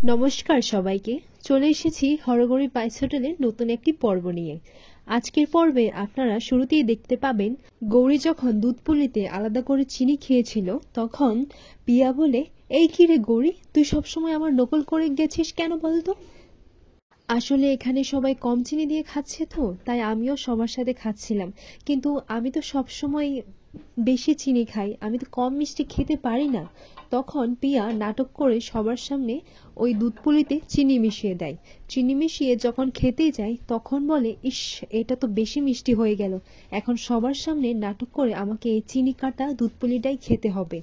নমস্কার সবাইকে। চলে এসেছি হরগৌরী পাইস হোটেলের নতুন একটি পর্ব নিয়ে। আজকের পর্বে আপনারা শুরুতেই দেখতে পাবেন গৌরী যখন দুধ পুলিতে আলাদা করে চিনি খেয়েছিল তখন পিয়া বলে, এই কি রে গৌরী, তুই সবসময় আমার নকল করে গেছিস কেন বলতো? আসলে এখানে সবাই কম চিনি দিয়ে খাচ্ছে তো তাই আমিও সবার সাথে খাচ্ছিলাম, কিন্তু আমি তো সব সময় বেশি চিনি খাই, আমি তো কম মিষ্টি খেতে পারি না। তখন পিয়া নাটক করে সবার সামনে ওই দুধ পুলিতে চিনি মিশিয়ে দেয়। চিনি মিশিয়ে যখন খেতে যায় তখন বলে, ইস, এটা তো বেশি মিষ্টি হয়ে গেল, এখন সবার সামনে নাটক করে আমাকে এই চিনি কাটা দুধ পুলিটাই খেতে হবে।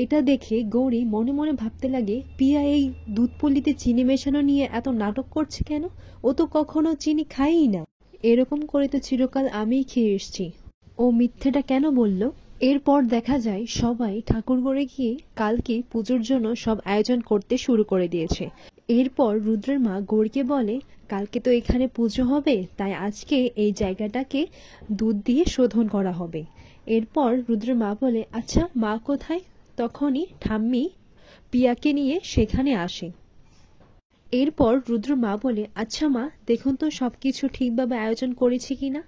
এটা দেখে গৌরী মনে মনে ভাবতে লাগে, পিয়া এই দুধ পল্লীতে চিনি মেশানো নিয়ে এত নাটক করছে কেন? ও তো কখনো চিনি খায়ই না। এরকম করে তো চিরকাল আমিই খেয়ে এসছি, ও মিথ্যেটা কেন বলল? এরপর দেখা যায় সবাই ঠাকুরঘরে গিয়ে কালকে পুজোর জন্য সব আয়োজন করতে শুরু করে দিয়েছে। এরপর রুদ্রের মা গৌরীকে বলে, কালকে তো এখানে পুজো হবে, তাই আজকে এই জায়গাটাকে দুধ দিয়ে শোধন করা হবে। এরপর রুদ্রের মা বলে, আচ্ছা মা কোথায়? তখনই ঠাম্মি পিয়াকে নিয়ে সেখানে আসে। এরপর রুদ্র মা বলে, আচ্ছা মা, দেখুন তো সবকিছু ঠিকভাবে আয়োজন করেছি কিনা।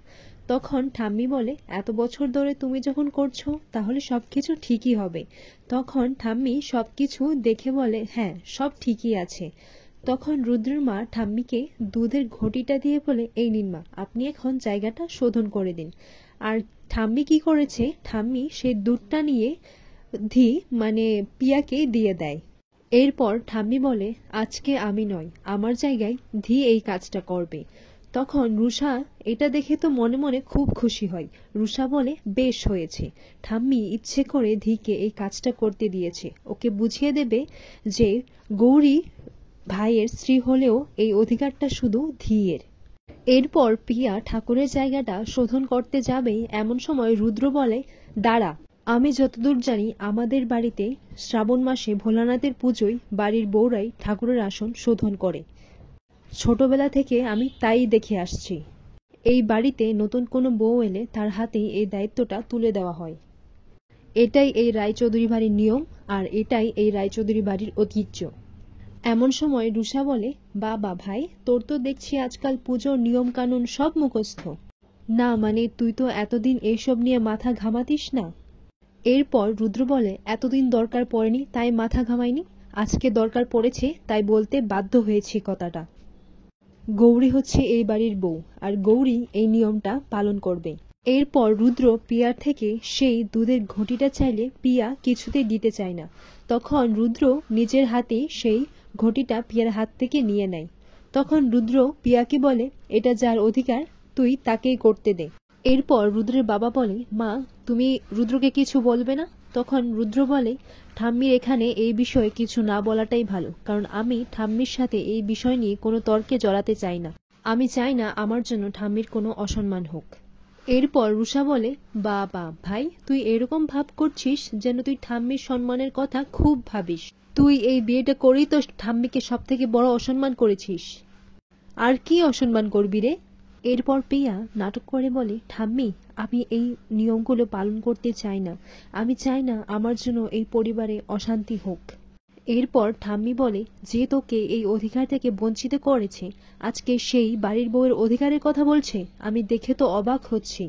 তখন ঠাম্মি বলে, এত বছর ধরে তুমি যখন করছো তাহলে সবকিছু ঠিকই হবে। তখন ঠাম্মি সবকিছু দেখে বলে, হ্যাঁ সব ঠিকই আছে। তখন রুদ্রের মা ঠাম্মিকে দুধের ঘটিটা দিয়ে বলে, এই নিন মা, আপনি এখন জায়গাটা শোধন করে দিন। আর ঠাম্মি কি করেছে, ঠাম্মি সেই দুধটা নিয়ে ধি মানে পিয়াকে দিয়ে দেয়। এরপর ঠাম্মি বলে, আজকে আমি নয়, আমার জায়গায় ধি এই কাজটা করবে। তখন রুষা এটা দেখে তো মনে মনে খুব খুশি হয়। রুষা বলে, বেশ হয়েছে, ঠাম্মি ইচ্ছে করে ধিকে এই কাজটা করতে দিয়েছে, ওকে বুঝিয়ে দেবে যে গৌরী ভাইয়ের স্ত্রী হলেও এই অধিকারটা শুধু ধিয়ের। এরপর পিয়া ঠাকুরের জায়গাটা শোধন করতে যাবেই এমন সময় রুদ্র বলে, দাঁড়া, আমি যতদূর জানি আমাদের বাড়িতে শ্রাবণ মাসে ভোলানাথের পুজোয় বাড়ির বউরাই ঠাকুরের আসন শোধন করে। ছোটবেলা থেকে আমি তাই দেখে আসছি। এই বাড়িতে নতুন কোনো বউ এলে তার হাতেই এই দায়িত্বটা তুলে দেওয়া হয়। এটাই এই রায়চৌধুরী বাড়ির নিয়ম, আর এটাই এই রায়চৌধুরী বাড়ির ঐতিহ্য। এমন সময় রুষা বলে, বাবা ভাই, তোর তো দেখছি আজকাল পুজোর নিয়ম কানুন সব মুখস্থ। না মানে তুই তো এতদিন এইসব নিয়ে মাথা ঘামাতিস না। এরপর রুদ্র বলে, এতদিন দরকার পড়েনি তাই মাথা ঘামাইনি, আজকে দরকার পড়েছে তাই বলতে বাধ্য হয়েছি কথাটা। গৌরী হচ্ছে এই বাড়ির বউ, আর গৌরী এই নিয়মটা পালন করবে। এরপর রুদ্র পিয়ার থেকে সেই দুধের ঘটিটা চাইলে পিয়া কিছুতেই দিতে চায় না। তখন রুদ্র নিজের হাতেই সেই ঘটিটা পিয়ার হাত থেকে নিয়ে নেয়। তখন রুদ্র পিয়াকে বলে, এটা যার অধিকার তুই তাকেই করতে দে। এরপর রুদ্রের বাবা বলে, মা তুমি রুদ্রকে কিছু বলবে না? তখন রুদ্র বলে, ঠাম্মির এখানে এই বিষয়ে কিছু না বলাটাই ভালো, কারণ আমি ঠাম্মির সাথে এই বিষয় নিয়ে কোনো তর্কে জড়াতে চাই না। আমি চাই না আমার জন্য ঠাম্মির কোনো অসম্মান হোক। এরপর রুষা বলে, বাবা ভাই, তুই এরকম ভাব করছিস যেন তুই ঠাম্মির সম্মানের কথা খুব ভাবিস। তুই এই বিয়েটা করেই তো ঠাম্মিকে সব থেকে বড় অসম্মান করেছিস। আর কি অসম্মান করবি রে? এরপর পিয়া নাটক করে বলে, ঠাম্মি, আমি এই নিয়মগুলো পালন করতে চাই না, আমি চাই না আমার জন্য এই পরিবারে অশান্তি হোক। এরপর ঠাম্মি বলে, যে তোকে এই অধিকার থেকে বঞ্চিত করেছে আজকে সেই বাড়ির বউয়ের অধিকারের কথা বলছে, আমি দেখে তো অবাক হচ্ছি।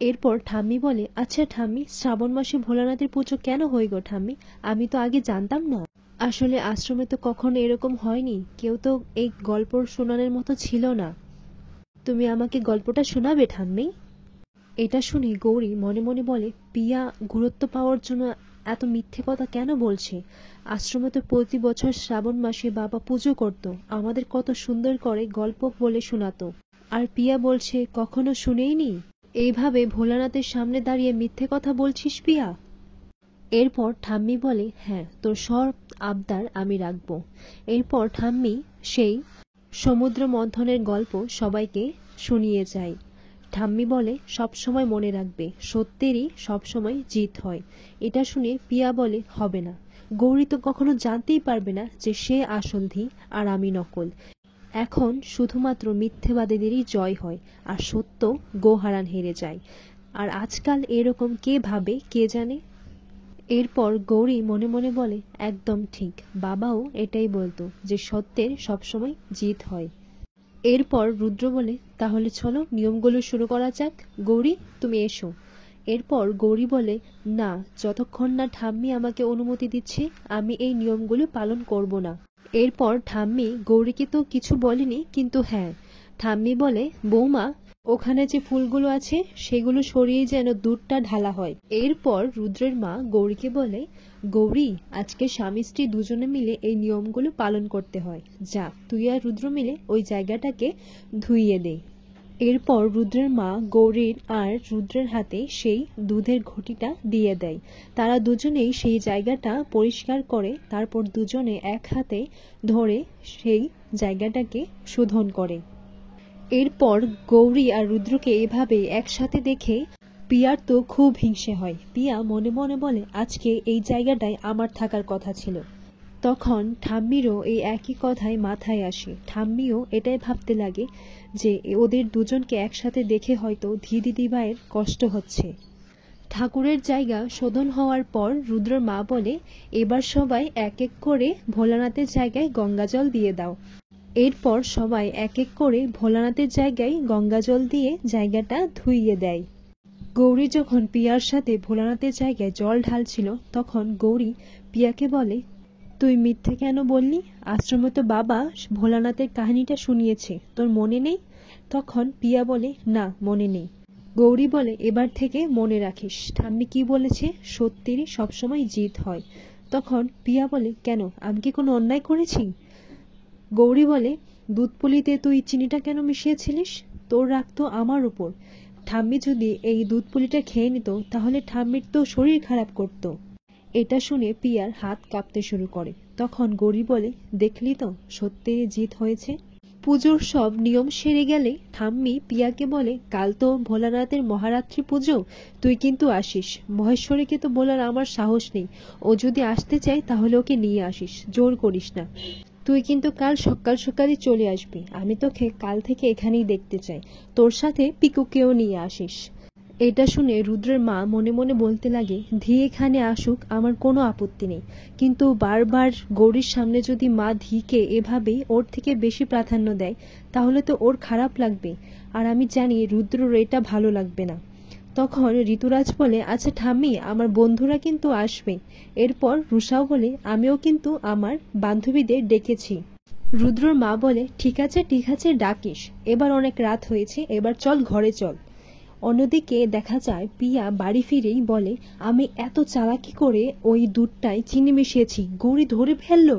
এরপর ঠাম্মি বলে, আচ্ছা ঠাম্মি, শ্রাবণ মাসে ভোলানাথের পুজো কেন হয় গো ঠাম্মি? আমি তো আগে জানতাম না। আসলে আশ্রমে তো কখনো এরকম হয়নি, কেউ তো এই গল্প শোনানোর মতো ছিল না। তুমি আমাকে গল্পটা শোনাবে ঠাম্মি? এটা শুনে গৌরী মনে মনে বলে, পিয়া গুরুত্ব পাওয়ার জন্য এত মিথ্যে কথা কেন বলছে? আশ্রমে তো প্রতি বছর শ্রাবণ মাসে বাবা পুজো করত, আমাদের কত সুন্দর করে গল্প বলে শোনাতো, আর পিয়া বলছে কখনো শুনেইনি। এইভাবে ভোলানাথের সামনে দাঁড়িয়ে মিথ্যে কথা বলছিস পিয়া? এরপর ঠাম্মি বলে, হ্যাঁ, তোর সব আবদার আমি রাখবো। এরপর ঠাম্মি সেই সমুদ্র মন্থনের গল্প সবাইকে শুনিয়ে যায়। ঠাম্মি বলে, সবসময় মনে রাখবে, সত্যেরই সবসময় জিত হয়। এটা শুনে পিয়া বলে, হবে না, গৌরী তো কখনো জানতেই পারবে না যে সে আসল ধী আর আমি নকল। এখন শুধুমাত্র মিথ্যেবাদীদেরই জয় হয়, আর সত্য গোহারান হেরে যায়। আর আজকাল এরকম কে ভাবে কে জানে। এরপর গৌরী মনে মনে বলে, একদম ঠিক, বাবাও এটাই বলতো যে সত্যের সবসময় জিত হয়। এরপর রুদ্র বলে, তাহলে চলো নিয়মগুলো শুরু করা যাক। গৌরী, তুমি এসো। এরপর গৌরী বলে, না, যতক্ষণ না ঠাম্মি আমাকে অনুমতি দিচ্ছে আমি এই নিয়মগুলো পালন করব না। এরপর ঠাম্মি গৌরীকে তো কিছু বলেনি, কিন্তু হ্যাঁ, ঠাম্মি বলে, বৌমা, ওখানে যে ফুলগুলো আছে সেগুলো সরিয়ে যেন দুধটা ঢালা হয়। এরপর রুদ্রের মা গৌরীকে বলে, গৌরী, আজকে স্বামী স্ত্রী দুজনে মিলে এই নিয়মগুলো পালন করতে হয়। যা, তুই আর রুদ্র মিলে ওই জায়গাটাকে ধুইয়ে দে। এরপর রুদ্রের মা গৌরীর আর রুদ্রের হাতে সেই দুধের ঘটিটা দিয়ে দেয়। তারা দুজনেই সেই জায়গাটা পরিষ্কার করে, তারপর দুজনে এক হাতে ধরে সেই জায়গাটাকে শোধন করে। এরপর গৌরী আর রুদ্রকে এভাবে একসাথে দেখে পিয়ার তো খুব হিংসে হয়। পিয়া মনে মনে বলে, আজকে এই জায়গাটায় আমার থাকার কথা ছিল। তখন ঠাম্মিরও এই একই কথাই মাথায় আসে। ঠাম্মিও এটাই ভাবতে লাগে যে ওদের দুজনকে একসাথে দেখে হয়তো দিদিভাইয়ের কষ্ট হচ্ছে। ঠাকুরের জায়গা শোধন হওয়ার পর রুদ্রর মা বলে, এবার সবাই এক এক করে ভোলানাথের জায়গায় গঙ্গাজল দিয়ে দাও। এরপর সবাই এক এক করে ভোলানাথের জায়গায় গঙ্গাজল দিয়ে জায়গাটা ধুইয়ে দেয়। গৌরী যখন পিয়ার সাথে ভোলানাথের জায়গায় জল ঢালছিল, তখন গৌরী পিয়াকে বলে, তুই মিথ্যে কেন বললি? আশ্রমে তো বাবা ভোলানাথের কাহিনীটা শুনিয়েছে, তোর মনে নেই? তখন পিয়া বলে, না, মনে নেই। গৌরী বলে, এবার থেকে মনে রাখিস, ঠাম্মি কি বলেছে, সত্যেরই সবসময় জিত হয়। তখন পিয়া বলে, কেন, আমি কি কোনো অন্যায় করেছি? গৌরী বলে, দুধপুলিতে তুই চিনিটা কেন মিশিয়েছিলিস? তোর রাগ তো আমার উপর। ঠাম্মি যদি এই দুধপুলিটা খেয়ে নিত তাহলে ঠাম্মির তো শরীর খারাপ করত। এটা শুনে পিয়ার হাত কাঁপতে শুরু করে। তখন গৌরী বলে, দেখলি তো, সত্যেরই জিত হয়েছে। পুজোর সব নিয়ম সেরে গেলে ঠাম্মি পিয়াকে বলে, কাল তো ভোলানাথের মহারাত্রি পুজো, তুই কিন্তু আসিস। মহেশ্বরীকে তো বলার আমার সাহস নেই, ও যদি আসতে চায় তাহলে ওকে নিয়ে আসিস, জোর করিস না। তুই কিন্তু কাল সকাল সকালই চলে আসবি, আমি তোকে কাল থেকে এখানেই দেখতে চাই। তোর সাথে পিকুকেও নিয়ে আসিস। এটা শুনে রুদ্রের মা মনে মনে বলতে লাগে, ধি এখানে আসুক, আমার কোনো আপত্তি নেই, কিন্তু বারবার গৌরীর সামনে যদি মা ধিকে এভাবেই ওর থেকে বেশি প্রাধান্য দেয় তাহলে তো ওর খারাপ লাগবে, আর আমি জানি রুদ্রর এটা ভালো লাগবে না। তখন ঋতুরাজ বলে, আচ্ছা ঠাম্মি, আমার বন্ধুরা কিন্তু আসবে। এরপর রুষাও বলে, আমিও কিন্তু আমার বান্ধবীদের ডেকেছি। রুদ্রর মা বলে, ঠিক আছে ঠিক আছে, ডাকিস, এবার অনেক রাত হয়েছে, এবার চল ঘরে চল। অন্যদিকে দেখা যায় পিয়া বাড়ি ফিরেই বলে, আমি এত চালাকি করে ওই দুধটায় চিনি মিশিয়েছি, গৌরী ধরে ফেললো।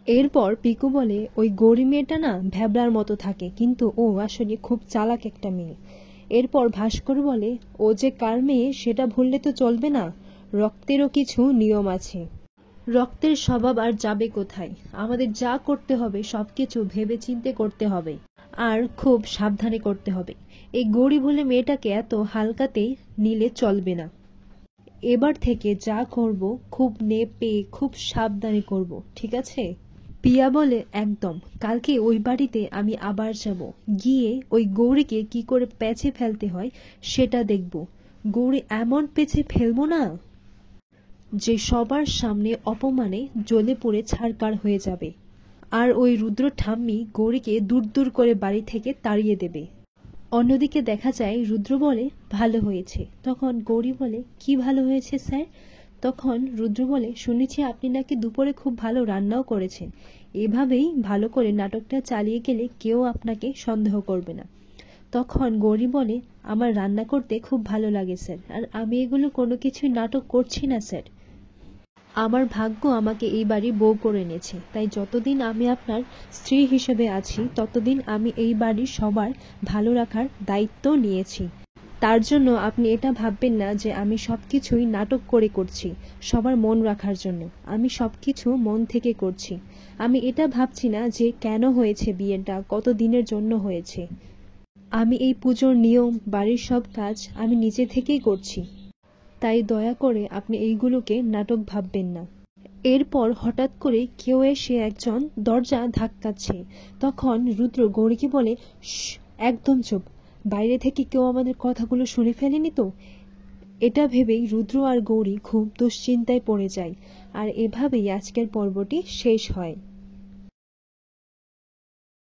এরপর পিকু বলে, ওই গৌরী মেয়েটা না ভ্যাবলার মতো থাকে, কিন্তু ও আসলে খুব চালাক একটা মেয়ে। এরপর ভাস্কর বলে, ও যে কার মেয়ে সেটা ভুললে তো চলবে না, রক্তেরও কিছু নিয়ম আছে। রক্তের স্বভাব আর যাবে কোথায়, আমাদের যা করতে হবে সবকিছু ভেবে চিন্তে করতে হবে, আর খুব সাবধানে করতে হবে। এই গৌরী বলে মেয়েটাকে এত হালকাতেই নিলে চলবে না। এবার থেকে যা করব খুব নেপে খুব সাবধানে করব, ঠিক আছে? পিয়া বলে, একদম, কালকে ওই বাড়িতে আমি আবার যাব, গিয়ে ওই গৌরীকে কি করে প্যাচে ফেলতে হয় সেটা দেখব। গৌরী এমন পেঁচে ফেলবো না যে সবার সামনে অপমানে জ্বলে পড়ে ছারকার হয়ে যাবে, আর ওই রুদ্র ঠাম্মি গৌরীকে দূর দূর করে বাড়ি থেকে তাড়িয়ে দেবে। অন্যদিকে দেখা যায় রুদ্র বলে, ভালো হয়েছে। তখন গৌরী বলে, কি ভালো হয়েছে স্যার? তখন রুদ্র বলে, শুনেছি আপনি নাকি দুপুরে খুব ভালো রান্নাও করেছেন, এভাবেই ভালো করে নাটকটা চালিয়ে গেলে কেউ আপনাকে সন্দেহ করবে না। তখন গৌরী বলে, আমার রান্না করতে খুব ভালো লাগে স্যার, আর আমি এগুলো কোনো কিছুই নাটক করছি না স্যার। আমার ভাগ্য আমাকে এই বাড়ি বউ করে এনেছে, তাই যতদিন আমি আপনার স্ত্রী হিসেবে আছি ততদিন আমি এই বাড়ির সবার ভালো রাখার দায়িত্ব নিয়েছি। তার জন্য আপনি এটা ভাববেন না যে আমি সবকিছুই নাটক করে করছি সবার মন রাখার জন্য। আমি সবকিছু মন থেকে করছি। আমি এটা ভাবছি না যে কেন হয়েছে বিয়েটা, কত দিনের জন্য হয়েছে। আমি এই পুজোর নিয়ম, বাড়ির সব কাজ আমি নিজে থেকেই করছি, তাই দয়া করে আপনি এইগুলোকে নাটক ভাববেন না। এরপর হঠাৎ করে কেউ এসে একজন দরজা ধাক্কাচ্ছে। তখন রুদ্র গৌরীকে বলে, একদম চুপ, বাইরে থেকে কেউ আমাদের কথাগুলো শুনে ফেলেনি তো? এটা ভেবেই রুদ্র আর গৌরী খুব দুশ্চিন্তায় পড়ে যায়। আর এভাবেই আজকের পর্বটি শেষ হয়।